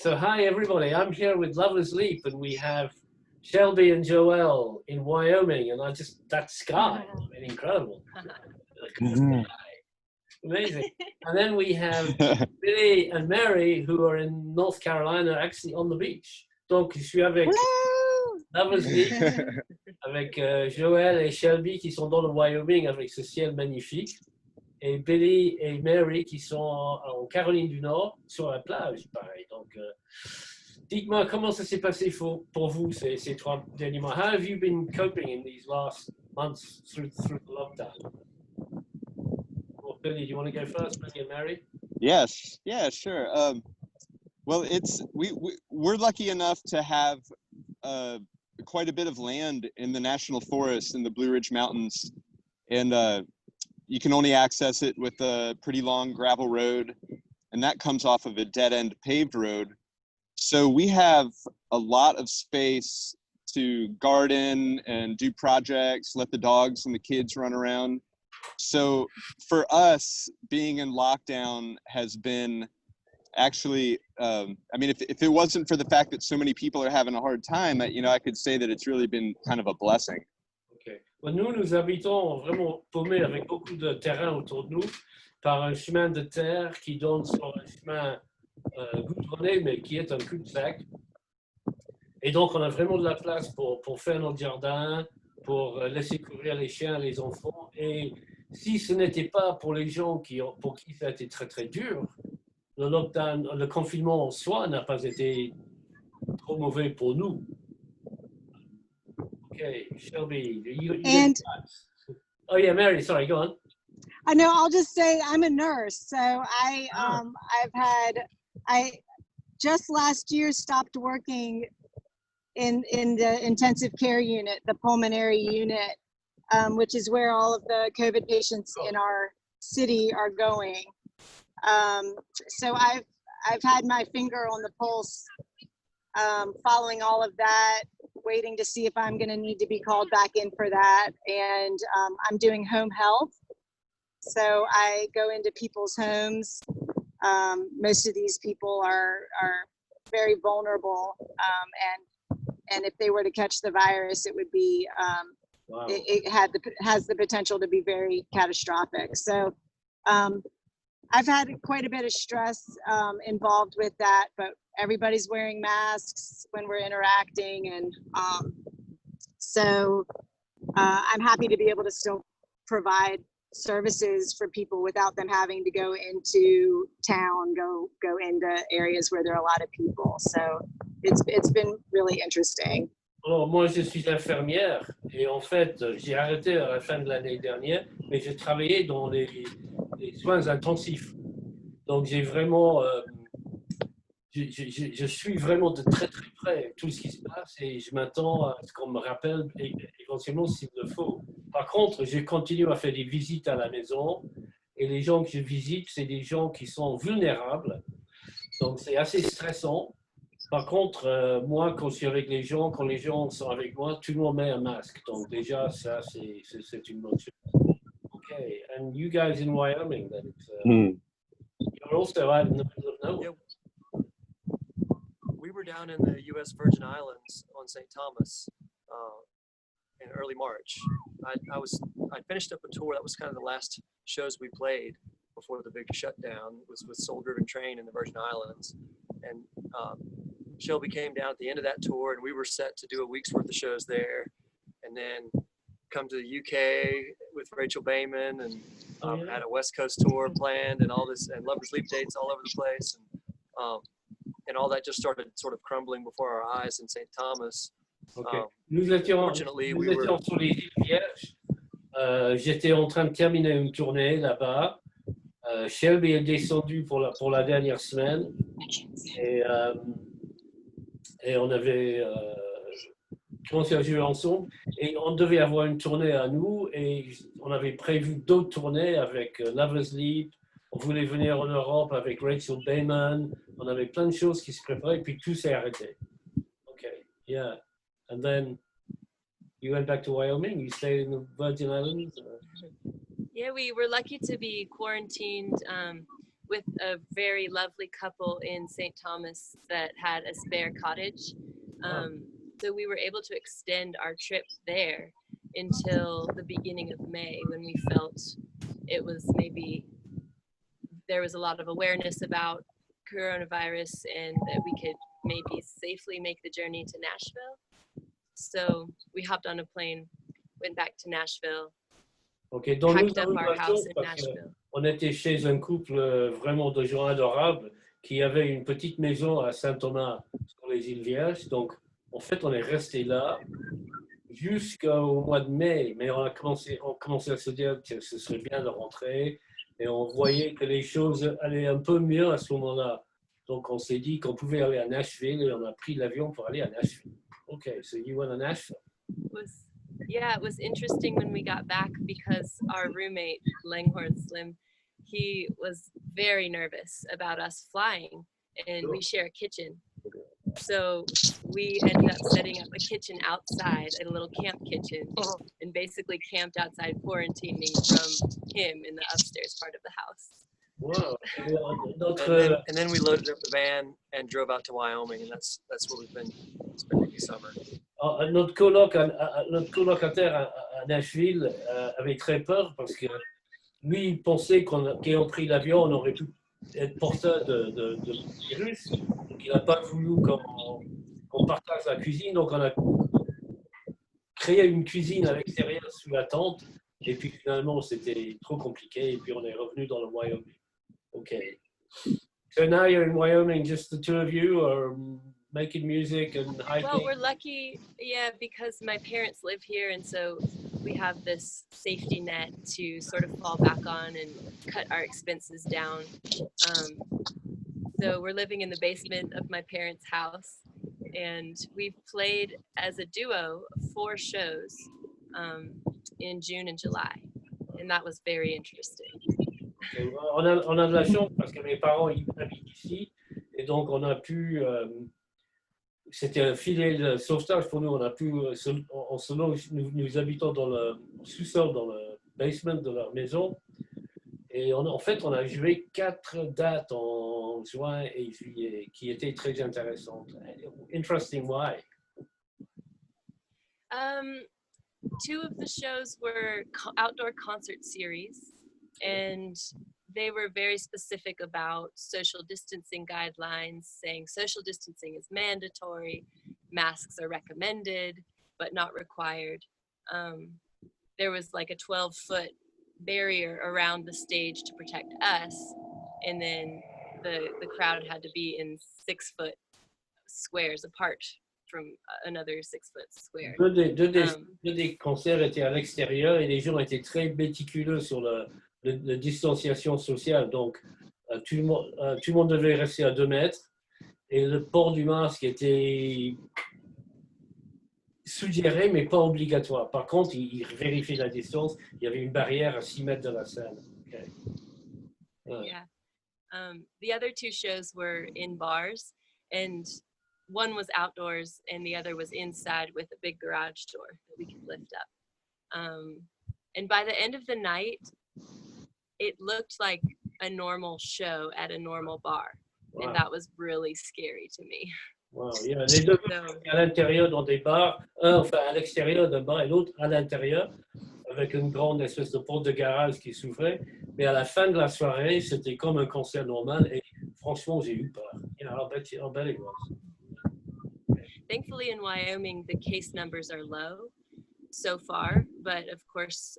So hi everybody, I'm here with Lover's Leap and we have Shelby and Joelle in Wyoming and that sky, I mean, incredible. Mhm. Amazing. And then we have Billy and Mary who are in North Carolina, actually on the beach. Donc je suis avec Lover's Leap, avec Joelle et Shelby qui sont dans le Wyoming avec ce ciel magnifique. Et Billy et Mary qui sont en Caroline du Nord sur la plage, pareil. Donc, dites-moi comment ça s'est passé pour vous ces 3 derniers mois. How have you been coping in these last months through the lockdown? Well, Billy, do you want to go first, Billy and Mary? Yes, yeah, sure. Well, we're lucky enough to have quite a bit of land in the national forest in the Blue Ridge Mountains, and you can only access it with a pretty long gravel road, and that comes off of a dead-end paved road. So we have a lot of space to garden and do projects, let the dogs and the kids run around. So for us, being in lockdown has been actually, I mean, if it wasn't for the fact that so many people are having a hard time, I could say that it's really been kind of a blessing. Okay. Well, nous habitons vraiment paumés avec beaucoup de terrain autour de nous par un chemin de terre qui donne sur un chemin goudronné, mais qui est un cul-de-sac. Et donc, on a vraiment de la place pour faire notre jardin, pour laisser courir les chiens, les enfants. Et si ce n'était pas pour les gens pour qui ça a été très, très dur, le lockdown, le confinement en soi n'a pas été trop mauvais pour nous. Okay, Shelby, And oh yeah, Mary, sorry, go on. I know I'll just say I'm a nurse, so I just last year stopped working in the intensive care unit, the pulmonary unit, which is where all of the COVID patients in our city are going. So I've had my finger on the pulse, following all of that, waiting to see if I'm going to need to be called back in for that. And I'm doing home health. So I go into people's homes. Most of these people are very vulnerable. And if they were to catch the virus, it would be, Wow. it has the potential to be very catastrophic. So I've had quite a bit of stress involved with that, but everybody's wearing masks when we're interacting. And so I'm happy to be able to still provide services for people without them having to go into town, go into areas where there are a lot of people. So it's been really interesting. Alors, moi, je suis infirmière et en fait, j'ai arrêté à la fin de l'année dernière, mais j'ai travaillé dans les soins intensifs. Donc, j'ai vraiment, je suis vraiment de très très près tout ce qui se passe et je m'attends à ce qu'on me rappelle éventuellement s'il le faut. Par contre, je continue à faire des visites à la maison et les gens que je visite, c'est des gens qui sont vulnérables. Donc, c'est assez stressant. Par contre, moi, quand je suis avec les gens, quand les gens sont avec moi, tout le monde met un masque. Donc déjà, ça, c'est une bonne chose. Okay, and you guys in Wyoming, then you're also out in the middle of nowhere. Yeah. We were down in the U.S. Virgin Islands on St. Thomas in early March. I finished up a tour. That was kind of the last shows we played before the big shutdown. Was with Soul Driven Train in the Virgin Islands, and Shelby came down at the end of that tour, and we were set to do a week's worth of shows there, and then come to the UK with Rachel Bayman, and had a West Coast tour planned, and all this, and Lover's Leap dates all over the place, and all that just started sort of crumbling before our eyes in St. Thomas. Okay. Nous étions sur les îles Vierges. J'étais en train de terminer une tournée là-bas. Shelby est descendu pour la dernière semaine. Et on avait commencé à jouer ensemble. Et on devait avoir une tournée à nous. Et on avait prévu d'autres tournées avec Lover's Leap. On voulait venir en Europe avec Rachel Bayman. On avait plein de choses qui se préparaient. Et puis tout s'est arrêté. OK, yeah. And then you went back to Wyoming? You stayed in the Virgin Islands? Yeah, we were lucky to be quarantined with a very lovely couple in St. Thomas that had a spare cottage. So we were able to extend our trip there until the beginning of May, when we felt it was maybe there was a lot of awareness about coronavirus and that we could maybe safely make the journey to Nashville. So we hopped on a plane, went back to Nashville, Ok, donc nous packed up avons eu our de la house chance in parce Nashville. qu'on était chez un couple vraiment de gens adorables qui avait une petite maison à Saint-Thomas sur les îles Vierges. Donc, en fait, on est resté là jusqu'au mois de mai, mais on commençait à se dire que ce serait bien de rentrer et on voyait que les choses allaient un peu mieux à ce moment-là. Donc, on s'est dit qu'on pouvait aller à Nashville et on a pris l'avion pour aller à Nashville. Ok, so you went to Nashville. It was interesting when we got back because our roommate, Langhorn Slim, he was very nervous about us flying, and we share a kitchen. So we ended up setting up a kitchen outside, a little camp kitchen, and basically camped outside quarantining from him in the upstairs part of the house. Wow. And then we loaded up the van and drove out to Wyoming, and that's where we've been spending the summer. Notre colocataire à Nashville avait très peur parce que lui, il pensait qu'ayant pris l'avion, on aurait pu être porteur de virus. Donc, il n'a pas voulu qu'on partage la cuisine. Donc, on a créé une cuisine à l'extérieur sous la tente. Et puis, finalement, c'était trop compliqué. Et puis, on est revenu dans le Wyoming. OK. So now you're in Wyoming, just the two of you, or making music and hiking? Well, we're lucky, because my parents live here, and so we have this safety net to sort of fall back on and cut our expenses down. So we're living in the basement of my parents' house, and we've played as a duo 4 shows in June and July, and that was very interesting. Okay. On a de la chance parce que mes parents habitent ici et donc on a pu, c'était un filet de sauvetage pour nous, on a pu, en ce moment, nous habitons dans le sous-sol, dans le basement de leur maison et en fait on a joué 4 dates en juin et juillet qui étaient très intéressantes. Interesting, why? 2 of the shows were outdoor concert series, and they were very specific about social distancing guidelines, saying social distancing is mandatory, masks are recommended, but not required. There was like a 12-foot barrier around the stage to protect us, and then the crowd had to be in 6-foot squares apart from another 6-foot square. Deux des concerts étaient à l'extérieur et les gens étaient très méticuleux sur la distanciation sociale. Donc, tout le monde devait rester à 2 mètres et le port du masque était suggéré, mais pas obligatoire. Par contre, ils vérifiaient la distance. Il y avait une barrière à 6 mètres de la scène. Okay. Yeah. The other 2 shows were in bars, and one was outdoors and the other was inside with a big garage door that we could lift up. And by the end of the night, it looked like a normal show at a normal bar. Wow. And that was really scary to me. Wow, yeah. Les deux à l'intérieur dans des bars, enfin à l'extérieur d'un bar et l'autre à l'intérieur, avec une grande espèce de porte de garage qui s'ouvrait. Mais à la fin de la soirée, c'était comme un concert normal et franchement, j'ai eu peur. I'll bet it was. Thankfully, in Wyoming, the case numbers are low so far, but of course,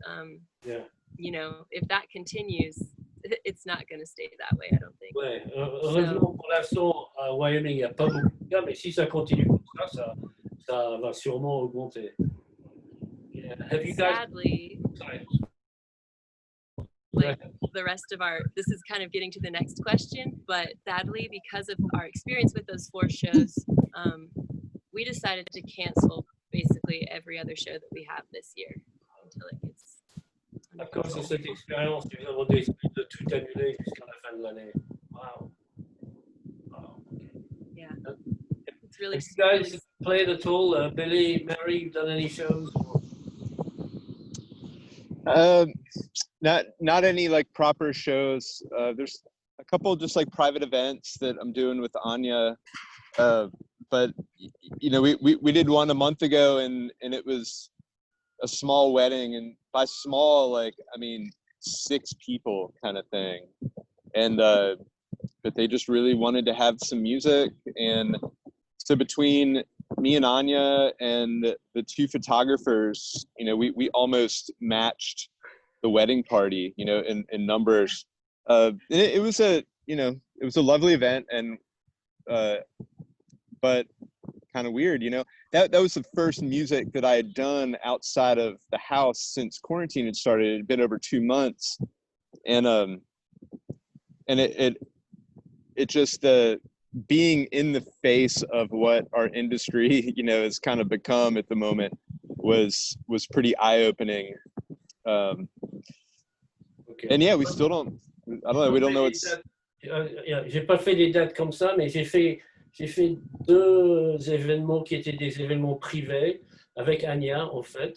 if that continues, it's not going to stay that way, I don't think. Ouais, heureusement, pour l'instant, à Wyoming, il n'y a pas beaucoup de cas, mais si ça continue comme ça va sûrement augmenter. Yeah. Have you guys... Sadly, the rest of this is kind of getting to the next question, but sadly, because of our experience with those 4 shows, we decided to cancel basically every other show that we have this year until it gets under control. À cause de cette expérience, nous avons décidé de tout annuler jusqu'à la fin de l'année. Wow. Okay. Yeah. It's really. Have you guys played at all? Billy, Mary, you've done any shows? Not any like proper shows. There's a couple just like private events that I'm doing with Anya. But you know, we did one a month ago, and it was a small wedding, and by small, like, I mean 6 people kind of thing. And but they just really wanted to have some music, and so between me and Anya and the 2 photographers, you know, we almost matched the wedding party, you know, in numbers. It was a, you know, it was a lovely event, and but kind of weird, you know. That was the first music that I had done outside of the house since quarantine had started. It had been over 2 months, and it just being in the face of what our industry, you know, has kind of become at the moment was pretty eye-opening. Okay. And yeah, we still don't, I don't know, we don't know what's... J'ai pas fait des dates comme ça, mais j'ai fait 2 événements qui étaient des événements privés avec Anya, en fait,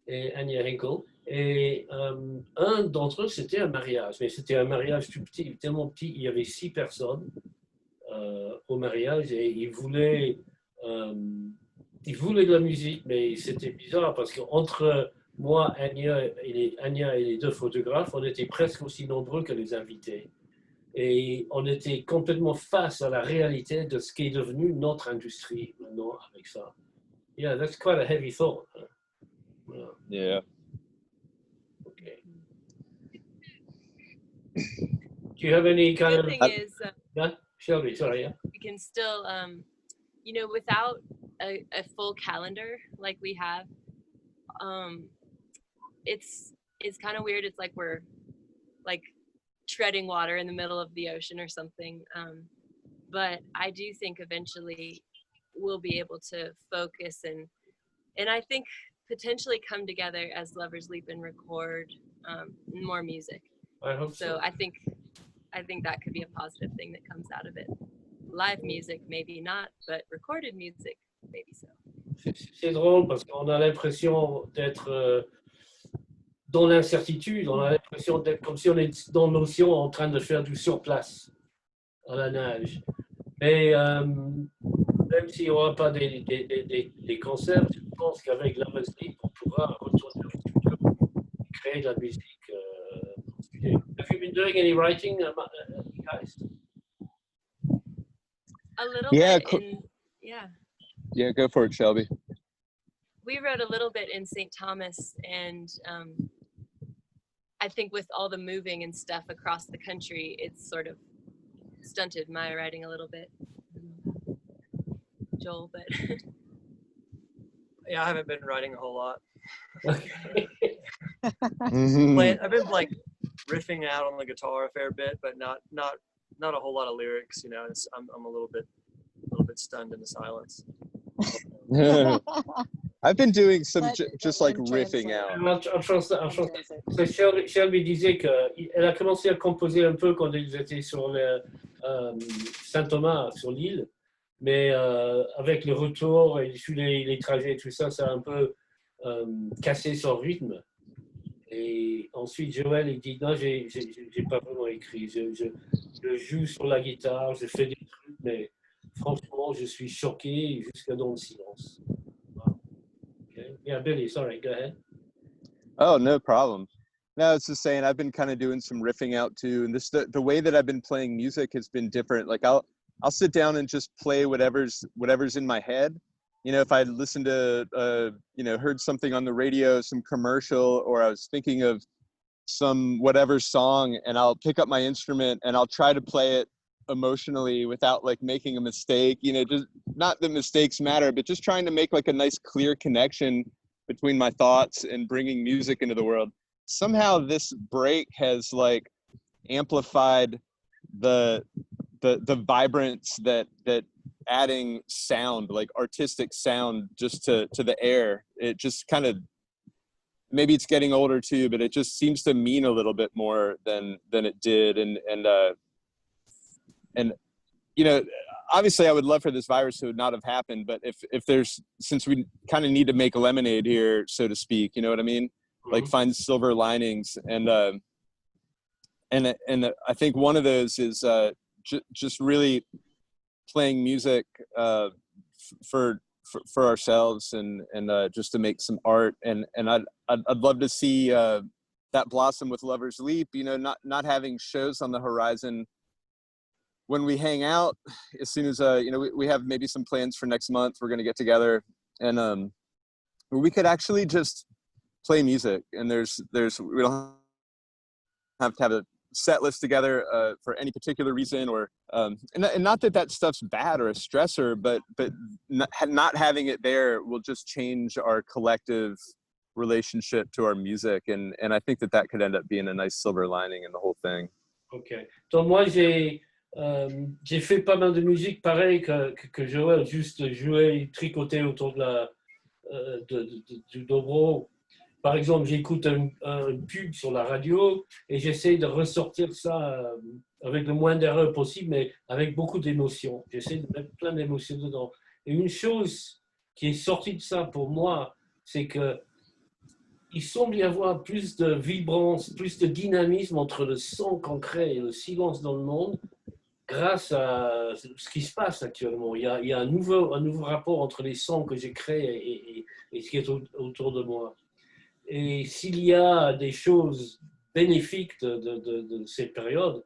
et Anya Henkel. Et un d'entre eux, c'était un mariage, mais c'était un mariage tout petit, tellement petit, il y avait 6 personnes au mariage, et ils voulaient de la musique, mais c'était bizarre parce qu'entre moi, Anya et les 2 photographes, on était presque aussi nombreux que les invités. Et on était complètement face à la réalité de ce qui est devenu notre industrie maintenant avec ça. Yeah, that's quite a heavy thought. Yeah. Okay. Do you have any kind The of... thing is, Yeah, Shelby, sorry, yeah. we can still, you know, without a full calendar like we have, it's kind of weird. It's like we're like treading water in the middle of the ocean or something. But I do think eventually we'll be able to focus and I think potentially come together as Lovers Leap and record more music. I hope so. So I think that could be a positive thing that comes out of it. Live music, maybe not, but recorded music, maybe so. C'est drôle parce qu'on a l'impression d'être dans l'incertitude, on a l'impression d'être comme si on était dans l'océan en train de faire du surplace à la nage. Mais même s'il n'y aura pas des concerts, je pense qu'avec la musique, on pourra retourner au studio et créer de la musique en studio. Have you been doing any writing, guys? A little Yeah, bit Yeah, go for it, Shelby. we wrote a little bit in St. Thomas, and I think with all the moving and stuff across the country, it's sort of stunted my writing a little bit. Joel, but Yeah, I haven't been writing a whole lot. Okay. I've been like riffing out on the guitar a fair bit, but not a whole lot of lyrics. You know, I'm a little bit stunned in the silence. I've been doing some Let- just let like him riffing translate. out. En français. Shelby disait qu'elle a commencé à composer un peu quand ils étaient sur le Saint-Thomas, sur l'île, mais avec le retour et les trajets et tout ça, ça a un peu cassé son rythme. Et ensuite, Joël, il dit, non, j'ai pas vraiment écrit. Je joue sur la guitare, je fais des trucs, mais franchement, je suis choqué jusqu'à dans le silence. Okay. Yeah, Billy, sorry, go ahead. Oh, no problem. No, it's just saying I've been kind of doing some riffing out too, and this the way that I've been playing music has been different. Like I'll sit down and just play whatever's in my head. You know, if I listened to you know, heard something on the radio, some commercial, or I was thinking of some whatever song, and I'll pick up my instrument and I'll try to play it emotionally without like making a mistake. You know, just not that mistakes matter, but just trying to make like a nice clear connection between my thoughts and bringing music into the world. Somehow this break has like amplified the vibrance that adding sound, like artistic sound, just to the air. It just kind of, maybe it's getting older too, but it just seems to mean a little bit more than it did. And you know, obviously I would love for this virus to not have happened, but if there's, since we kind of need to make lemonade here, so to speak, you know what I mean? Like find silver linings. And and I think one of those is just really playing music for ourselves and just to make some art, and I'd love to see that blossom with Lovers Leap. You know, not having shows on the horizon when we hang out. As soon as you know, we have maybe some plans for next month. We're gonna get together and we could actually just play music, and there's we don't have to have a set list together for any particular reason, or and not that that stuff's bad or a stressor, but not having it there will just change our collective relationship to our music, and I think that could end up being a nice silver lining in the whole thing. Ok. Donc moi j'ai fait pas mal de musique pareil que Joël, juste jouer, tricoter autour de du dobro. Par exemple, j'écoute un pub sur la radio et j'essaie de ressortir ça avec le moins d'erreurs possible, mais avec beaucoup d'émotions. J'essaie de mettre plein d'émotions dedans. Et une chose qui est sortie de ça pour moi, c'est que il semble y avoir plus de vibrance, plus de dynamisme entre le son qu'on crée et le silence dans le monde grâce à ce qui se passe actuellement. Il y a un nouveau rapport entre les sons que j'ai créés et ce qui est autour de moi. Et s'il y a des choses bénéfiques de cette période,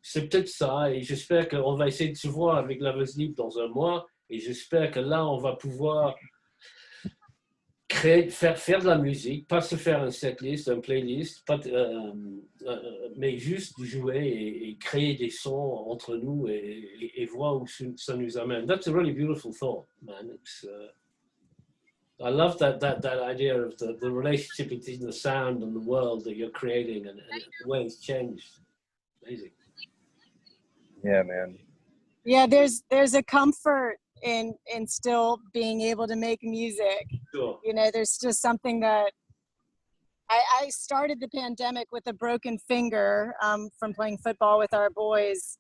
c'est peut-être ça. Et j'espère qu'on va essayer de se voir avec Lovers Leap dans un mois. Et j'espère que là, on va pouvoir faire de la musique, pas se faire un setlist, un playlist, mais juste jouer et créer des sons entre nous et voir où ça nous amène. That's a really beautiful thought, man. I love that idea of the relationship between the sound and the world that you're creating and the way it's changed. Amazing. Yeah, man. Yeah, there's a comfort in still being able to make music. Sure. You know, there's just something that I started the pandemic with a broken finger from playing football with our boys.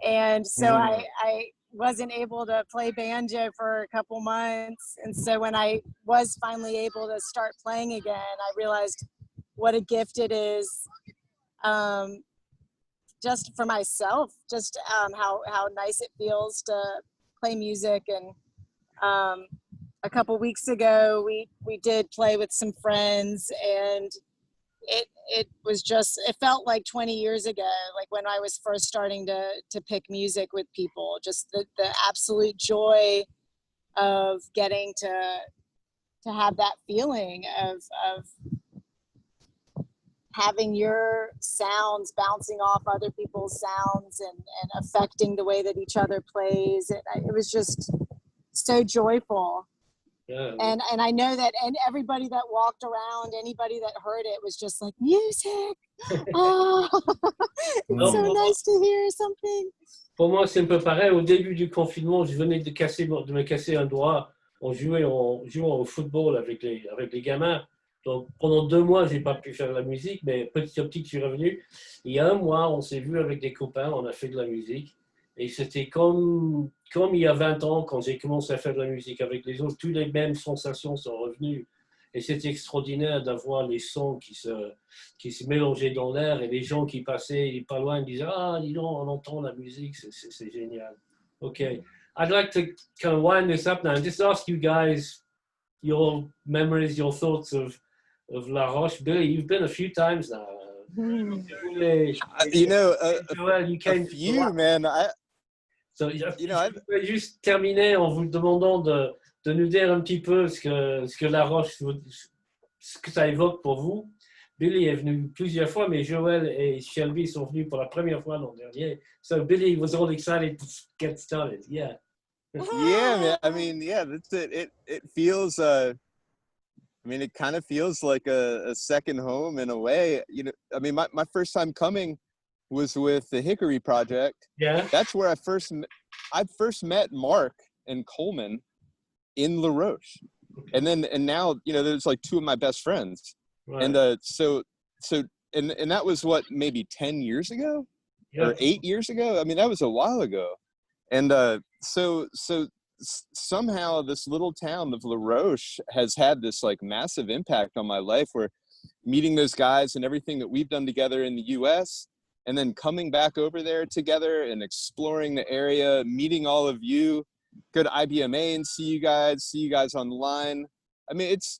And so I wasn't able to play banjo for a couple months. And so when I was finally able to start playing again, I realized what a gift it is just for myself, just how nice it feels to play music. And a couple weeks ago, we did play with some friends, and it was just, it felt like 20 years ago, like when I was first starting to pick music with people, just the absolute joy of getting to have that feeling of having your sounds bouncing off other people's sounds and affecting the way that each other plays. It was just so joyful. Yeah. And I know that, and everybody that walked around, anybody that heard it was just like, music. Oh, it's so nice to hear something. Pour moi, c'est un peu pareil. Au début du confinement, je venais de me casser un doigt en jouant au football avec les gamins. Donc, pendant 2 mois, je n'ai pas pu faire de la musique, mais petit à petit, je suis revenu. Il y a 1 mois, on s'est vu avec des copains, on a fait de la musique. Et c'était comme il y a 20 ans, quand j'ai commencé à faire de la musique avec les autres, toutes les mêmes sensations sont revenues. Et c'était extraordinaire d'avoir les sons qui se mélangeaient dans l'air et les gens qui passaient pas loin disaient « Ah, dis donc, on entend la musique, c'est génial. » Okay, I'd like to kind of wind this up now and just ask you guys your memories, your thoughts of La Roche. Billy, you've been a few times now. You know, Joël, you came a few, man. So, je vais juste terminer en vous demandant de nous dire un petit peu ce que La Roche, ce que ça évoque pour vous. Billy est venu plusieurs fois, mais Joël et Shelby sont venus pour la première fois l'an dernier. So Billy was all excited to get started. Yeah. Yeah, man. I mean, yeah, that's it. It feels. I mean, it kind of feels like a second home in a way. You know, I mean, my first time coming was with the Hickory Project. Yeah. That's where I first met Mark and Coleman in La Roche. And now, you know, there's like 2 of my best friends. Right. And so that was what, maybe 10 years ago? Yeah. Or 8 years ago? I mean, that was a while ago. And so somehow this little town of La Roche has had this like massive impact on my life, where meeting those guys and everything that we've done together in the US, and then coming back over there together and exploring the area, meeting all of you, go to IBMA and see you guys online. I mean, it's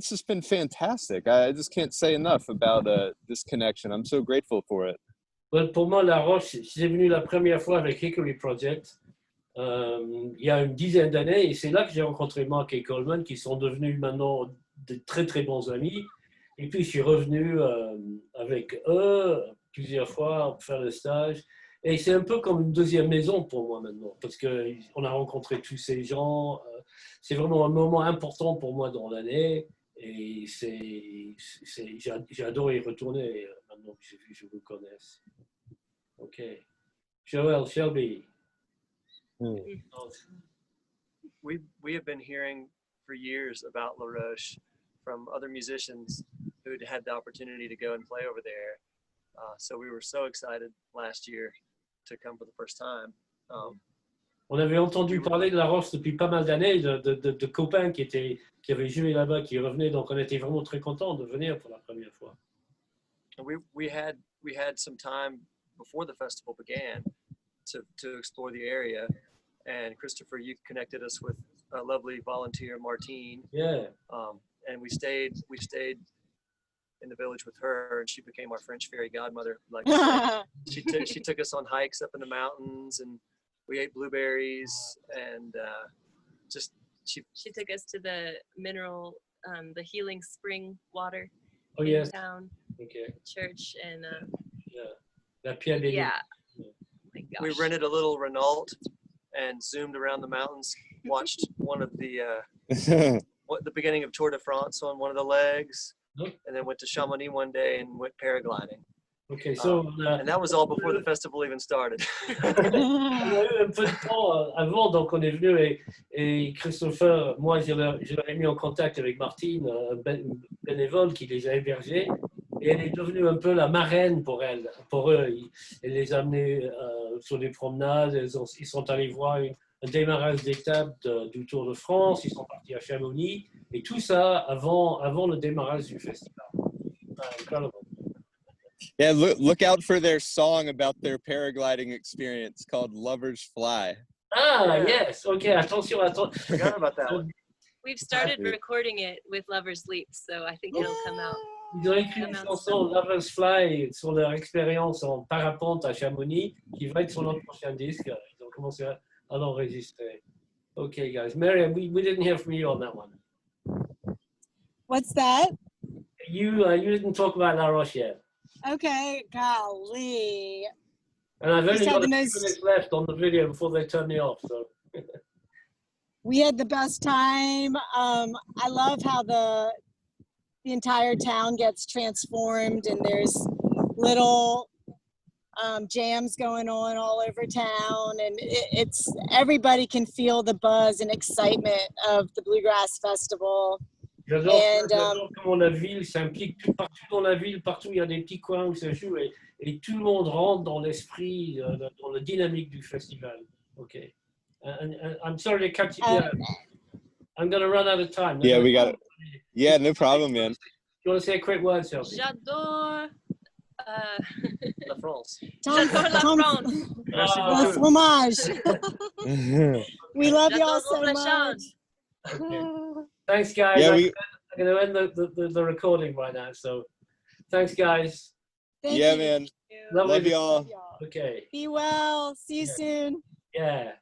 just been fantastic. I just can't say enough about this connection. I'm so grateful for it. Well, pour moi, La Roche, j'ai venu la première fois avec Hickory Project il y a une dizaine d'années, et c'est là que j'ai rencontré Mark et Coleman, qui sont devenus maintenant de très très bons amis. Et puis je suis revenu avec eux plusieurs fois pour faire le stage. Et c'est un peu comme une deuxième maison pour moi maintenant, parce qu'on a rencontré tous ces gens. C'est vraiment un moment important pour moi dans l'année. Et j'ai adoré y retourner maintenant que je vous connaisse. OK. Joel, Shelby. We have been hearing for years about La Roche from other musicians who'd had the opportunity to go and play over there. So we were so excited last year to come for the first time. On avait entendu parler de La Roche depuis pas mal d'années, de copains qui avaient joué là-bas, qui revenaient, donc on était vraiment très contents de venir pour la première fois. And we had some time before the festival began to explore the area, and Christopher, you connected us with a lovely volunteer, Martine. Yeah. And we stayed in the village with her, and she became our French fairy godmother. Like she took us on hikes up in the mountains, and we ate blueberries, and she took us to the mineral, the healing spring water Oh, in yes. town. Okay. Church and Yeah. La Pierre des yeah. My gosh. we rented a little Renault and zoomed around the mountains. Watched one of the beginning of Tour de France on one of the legs, and then went to Chamonix one day and went paragliding. Okay, so and that was all before the festival even started. On a eu un peu de temps avant, donc on est venu et Christopher, moi je l'ai mis en contact avec Martine, un bénévole qui les a hébergés, et elle est devenue un peu la marraine pour eux. Elle les a amenés sur des promenades, ils sont allés voir un démarrage d'étape du Tour de France, ils sont partis à Chamonix, et tout ça avant le démarrage du festival. Incredible. Yeah, look out for their song about their paragliding experience called Lovers Fly. Ah, yes. OK, attention. Forgot about that one. We've started recording it with Lovers Leap, so I think it'll come out. Ils ont écrit une chanson Lovers Fly sur leur expérience en parapente à Chamonix qui va être sur notre prochain disque. Ils ont commencé à l'enregistrer. OK, guys. Miriam, we didn't hear from you on that one. What's that? You didn't talk about La Roche yet. Okay, golly. And I've only got a few most- minutes left on the video before they turn me off. So. We had the best time. I love how the entire town gets transformed, and there's little jams going on all over town, and it's everybody can feel the buzz and excitement of the Bluegrass Festival. J'adore comment la ville s'implique partout dans la ville, partout il y a des petits coins où ça joue et tout le monde rentre dans l'esprit, dans la dynamique du festival. Okay. And I'm sorry to cut you down. I'm going to run out of time. Yeah, we got it. Yeah, no problem, man. You want to say a quick word, Chelsea? J'adore La France. j'adore la France. Merci Le beaucoup. fromage. We love y'all so J'adore la much. Okay. Thanks, guys. Yeah, I'm going to end the recording right now. So, thanks, guys. Thank yeah, you. man. Love Love y'all. Okay. Be well. See you soon. Yeah.